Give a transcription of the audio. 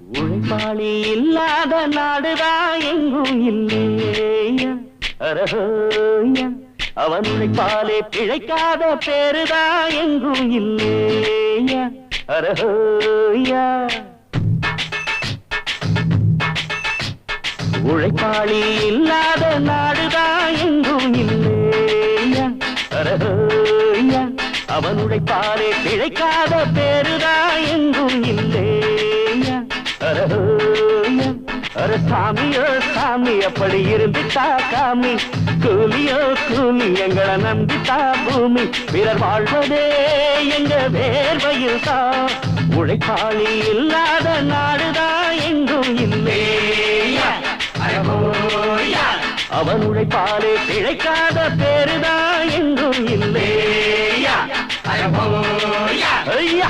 உழைப்பாளி இல்லாத நாடுதான் எங்கும் இல்லையா அரஹோயா அவன் உழைப்பாலே பிழைக்காத பேருதான் எங்கும் இல்லையா அரஹோயா உழைப்பாளி இல்லாத நாடுதான் எங்கும் இல்லையா அரஹோயா அவன் உழைப்பாலே பிழைக்காத பேருதான் எங்கும் இல்லையா அரஹோயா அர சாமியோ சாமி அப்படி இருந்துட்டா காமி கூலியோ கூலி எங்களை நம்பிட்டா பூமி பிறர் வாழ்வதே எங்க வேர்வையில் தான் உழைப்பாளி இல்லாத நாடுதான் எங்கும் இல்லையா அவன் உழைப்பாலே பிழைக்காத பேருதான் எங்கும் இல்லையா ஐயா